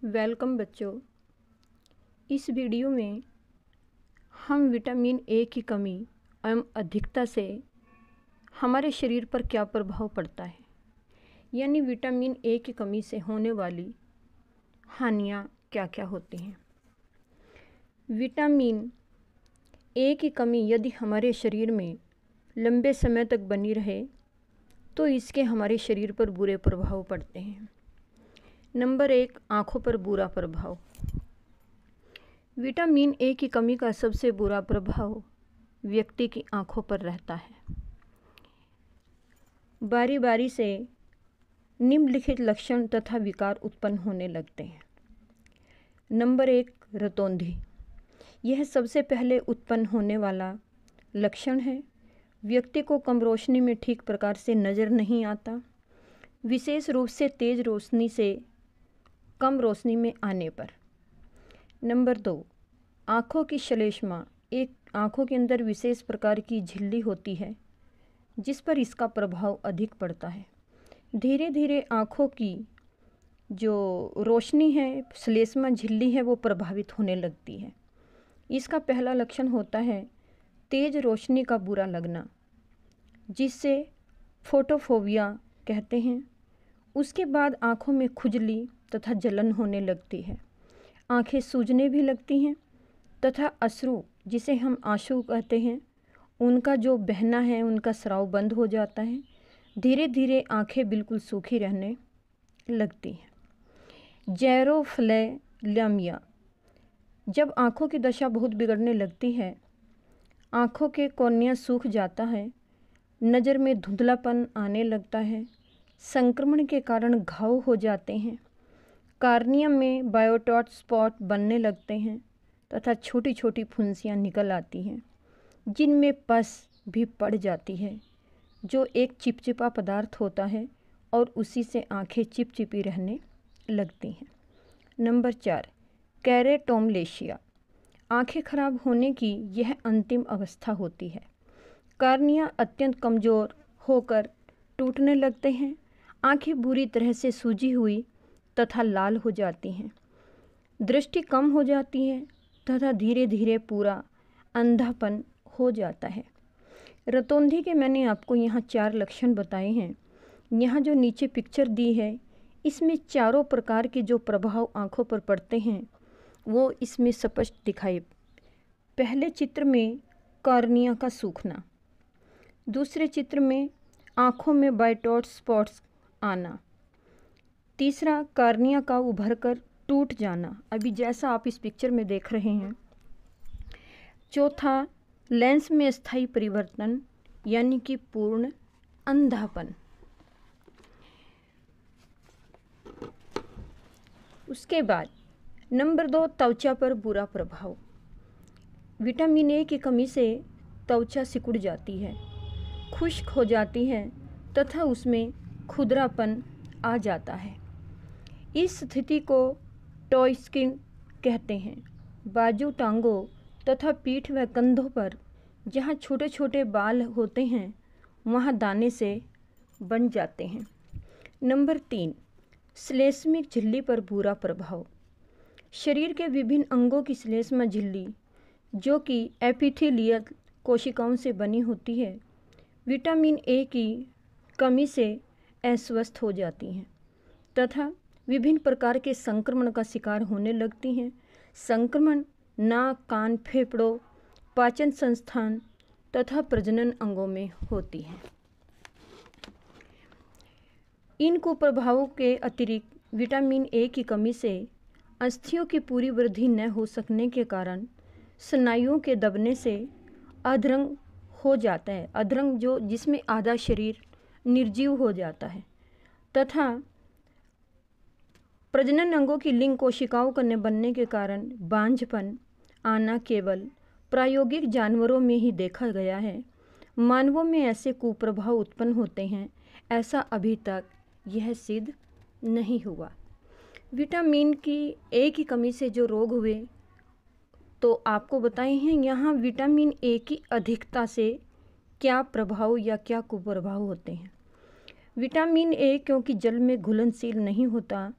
Welcome बच्चों। इस video में हम विटामिन ए की कमी एवं अधिकता से हमारे शरीर पर क्या प्रभाव पड़ता है, यानी विटामिन ए की कमी से होने वाली हानियाँ क्या क्या होती हैं। विटामिन ए की कमी यदि हमारे शरीर में लंबे समय तक बनी रहे तो इसके हमारे शरीर पर बुरे प्रभाव पड़ते हैं। नंबर 1, आँखों पर बुरा प्रभाव। विटामिन ए की कमी का सबसे बुरा प्रभाव व्यक्ति की आँखों पर रहता है। बारी बारी से निम्नलिखित लक्षण तथा विकार उत्पन्न होने लगते हैं। नंबर 1, रतौंधी। यह सबसे पहले उत्पन्न होने वाला लक्षण है। व्यक्ति को कम रोशनी में ठीक प्रकार से नज़र नहीं आता, विशेष रूप से तेज़ रोशनी से कम रोशनी में आने पर। नंबर 2, आँखों की श्लेष्मा। एक आँखों के अंदर विशेष प्रकार की झिल्ली होती है जिस पर इसका प्रभाव अधिक पड़ता है। धीरे धीरे आँखों की जो रोशनी है, श्लेष्मा झिल्ली है, वो प्रभावित होने लगती है। इसका पहला लक्षण होता है तेज़ रोशनी का बुरा लगना, जिससे फोटोफोबिया कहते हैं। उसके बाद आँखों में खुजली तथा जलन होने लगती है, आँखें सूजने भी लगती हैं तथा अश्रु, जिसे हम आंसू कहते हैं, उनका जो बहना है, उनका स्राव बंद हो जाता है। धीरे धीरे आँखें बिल्कुल सूखी रहने लगती हैं। जेरोफ्लेमिया। जब आँखों की दशा बहुत बिगड़ने लगती है, आँखों के कॉर्निया सूख जाता है, नज़र में धुंधलापन आने लगता है, संक्रमण के कारण घाव हो जाते हैं, कार्नियम में बायोटॉट स्पॉट बनने लगते हैं तथा छोटी छोटी फुंसियाँ निकल आती हैं जिनमें पस भी पड़ जाती है, जो एक चिपचिपा पदार्थ होता है और उसी से आँखें चिपचिपी रहने लगती हैं। नंबर 4, केरेटोमलेशिया। आँखें खराब होने की यह अंतिम अवस्था होती है। कार्निया अत्यंत कमज़ोर होकर टूटने लगते हैं, आँखें बुरी तरह से सूजी हुई तथा लाल हो जाती हैं, दृष्टि कम हो जाती है तथा धीरे धीरे पूरा अंधापन हो जाता है। रतौंधी के मैंने आपको यहाँ 4 लक्षण बताए हैं। यहाँ जो नीचे पिक्चर दी है, इसमें चारों प्रकार के जो प्रभाव आँखों पर पड़ते हैं वो इसमें स्पष्ट दिखाई। पहले चित्र में कॉर्निया का सूखना, दूसरे चित्र में आँखों में बायोटॉट स्पॉट्स आना, तीसरा कार्निया का उभरकर टूट जाना, अभी जैसा आप इस पिक्चर में देख रहे हैं। चौथा, लेंस में स्थायी परिवर्तन यानी कि पूर्ण अंधापन। उसके बाद नंबर 2, त्वचा पर बुरा प्रभाव। विटामिन ए की कमी से त्वचा सिकुड़ जाती है, खुश्क हो जाती है तथा उसमें खुरदरापन आ जाता है। इस स्थिति को टॉय स्किन कहते हैं। बाजू, टांगों तथा पीठ व कंधों पर जहाँ छोटे छोटे बाल होते हैं वहाँ दाने से बन जाते हैं। नंबर 3, श्लेष्मिक झिल्ली पर बुरा प्रभाव। शरीर के विभिन्न अंगों की श्लेष्मा झिल्ली, जो कि एपिथेलियल कोशिकाओं से बनी होती है, विटामिन ए की कमी से अस्वस्थ हो जाती हैं तथा विभिन्न प्रकार के संक्रमण का शिकार होने लगती हैं। संक्रमण नाक, कान, फेफड़ों, पाचन संस्थान तथा प्रजनन अंगों में होती है। इन कुप्रभावों के अतिरिक्त विटामिन ए की कमी से अस्थियों की पूरी वृद्धि न हो सकने के कारण स्नायुओं के दबने से अधरंग हो जाता है। अधरंग जो जिसमें आधा शरीर निर्जीव हो जाता है तथा प्रजनन अंगों की लिंग कोशिकाओं का न बनने के कारण बांझपन आना केवल प्रायोगिक जानवरों में ही देखा गया है। मानवों में ऐसे कुप्रभाव उत्पन्न होते हैं, ऐसा अभी तक यह सिद्ध नहीं हुआ। विटामिन की ए की कमी से जो रोग हुए तो आपको बताए हैं। यहाँ विटामिन ए की अधिकता से क्या प्रभाव या क्या कुप्रभाव होते हैं। विटामिन ए क्योंकि जल में घुलनशील नहीं होता,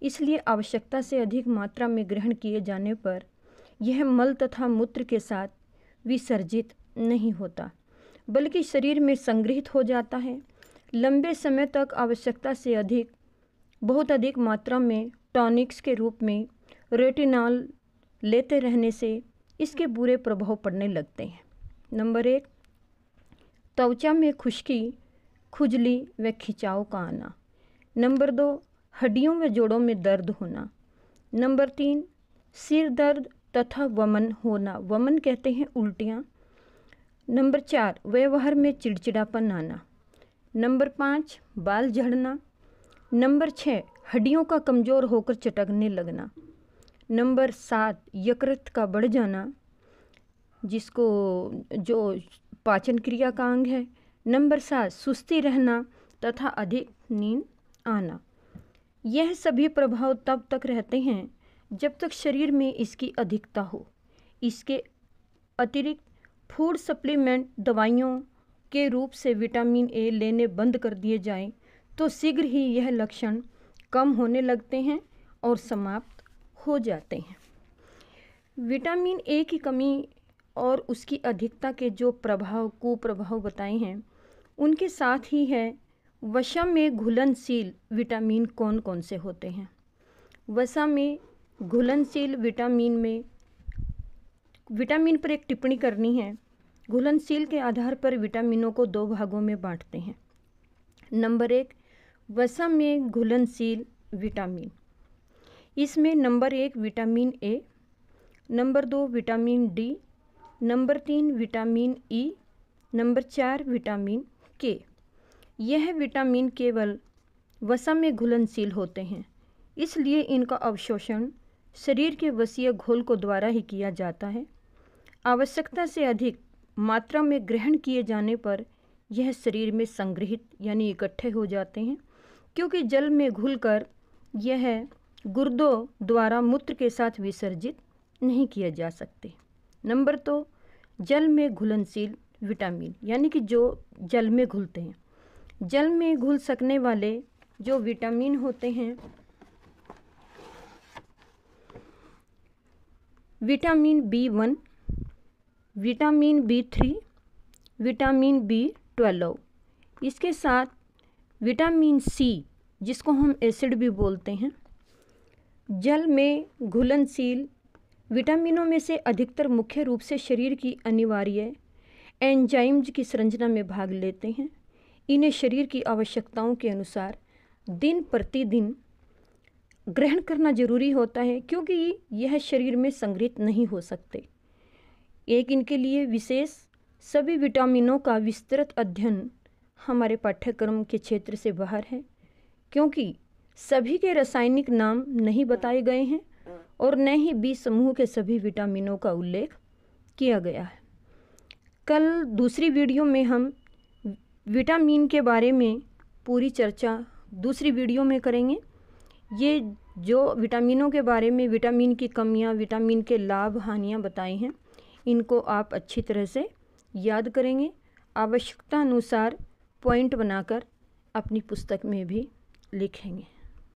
इसलिए आवश्यकता से अधिक मात्रा में ग्रहण किए जाने पर यह मल तथा मूत्र के साथ विसर्जित नहीं होता, बल्कि शरीर में संग्रहित हो जाता है। लंबे समय तक आवश्यकता से बहुत अधिक मात्रा में टॉनिक्स के रूप में रेटिनॉल लेते रहने से इसके बुरे प्रभाव पड़ने लगते हैं। नंबर 1, त्वचा में खुश्की, खुजली व खिंचाव का आना। नंबर 2, हड्डियों व जोड़ों में दर्द होना। नंबर 3, सिर दर्द तथा वमन होना। वमन कहते हैं उल्टियाँ। नंबर 4, व्यवहार में चिड़चिड़ापन आना। नंबर 5, बाल झड़ना। नंबर 6, हड्डियों का कमज़ोर होकर चटकने लगना। नंबर 7, यकृत का बढ़ जाना, जो पाचन क्रिया का अंग है। नंबर 7, सुस्ती रहना तथा अधिक नींद आना। यह सभी प्रभाव तब तक रहते हैं जब तक शरीर में इसकी अधिकता हो। इसके अतिरिक्त फूड सप्लीमेंट दवाइयों के रूप से विटामिन ए लेने बंद कर दिए जाएं तो शीघ्र ही यह लक्षण कम होने लगते हैं और समाप्त हो जाते हैं। विटामिन ए की कमी और उसकी अधिकता के जो कुप्रभाव बताए हैं, उनके साथ ही है वसा में घुलनशील विटामिन कौन कौन से होते हैं। वसा में घुलनशील विटामिन पर एक टिप्पणी करनी है। घुलनशील के आधार पर विटामिनों को 2 भागों में बांटते हैं। नंबर 1, वसा में घुलनशील विटामिन। इसमें number 1 vitamin A, number 2 vitamin D, number 3 vitamin E, number 4 vitamin के। यह विटामिन केवल वसा में घुलनशील होते हैं, इसलिए इनका अवशोषण शरीर के वसीय घोल को द्वारा ही किया जाता है। आवश्यकता से अधिक मात्रा में ग्रहण किए जाने पर यह शरीर में संग्रहित यानी इकट्ठे हो जाते हैं, क्योंकि जल में घुलकर यह गुर्दों द्वारा मूत्र के साथ विसर्जित नहीं किए जा सकते। नंबर 2, जल में घुलनशील विटामिन, यानी कि जो जल में घुलते हैं। जल में घुल सकने वाले जो विटामिन होते हैं, vitamin B1, vitamin B3, vitamin B12, इसके साथ विटामिन सी, जिसको हम एसिड भी बोलते हैं। जल में घुलनशील विटामिनों में से अधिकतर मुख्य रूप से शरीर की अनिवार्य एंजाइम्स की संरचना में भाग लेते हैं। इन्हें शरीर की आवश्यकताओं के अनुसार दिन प्रतिदिन ग्रहण करना जरूरी होता है, क्योंकि यह शरीर में संग्रहित नहीं हो सकते। एक इनके लिए विशेष सभी विटामिनों का विस्तृत अध्ययन हमारे पाठ्यक्रम के क्षेत्र से बाहर है, क्योंकि सभी के रासायनिक नाम नहीं बताए गए हैं और न ही बी समूह के सभी विटामिनों का उल्लेख किया गया है। कल दूसरी वीडियो में हम विटामिन के बारे में पूरी चर्चा दूसरी वीडियो में करेंगे। ये जो विटामिनों के बारे में विटामिन की कमियां, विटामिन के लाभ हानियां बताई हैं, इनको आप अच्छी तरह से याद करेंगे। आवश्यकता अनुसार पॉइंट बनाकर अपनी पुस्तक में भी लिखेंगे।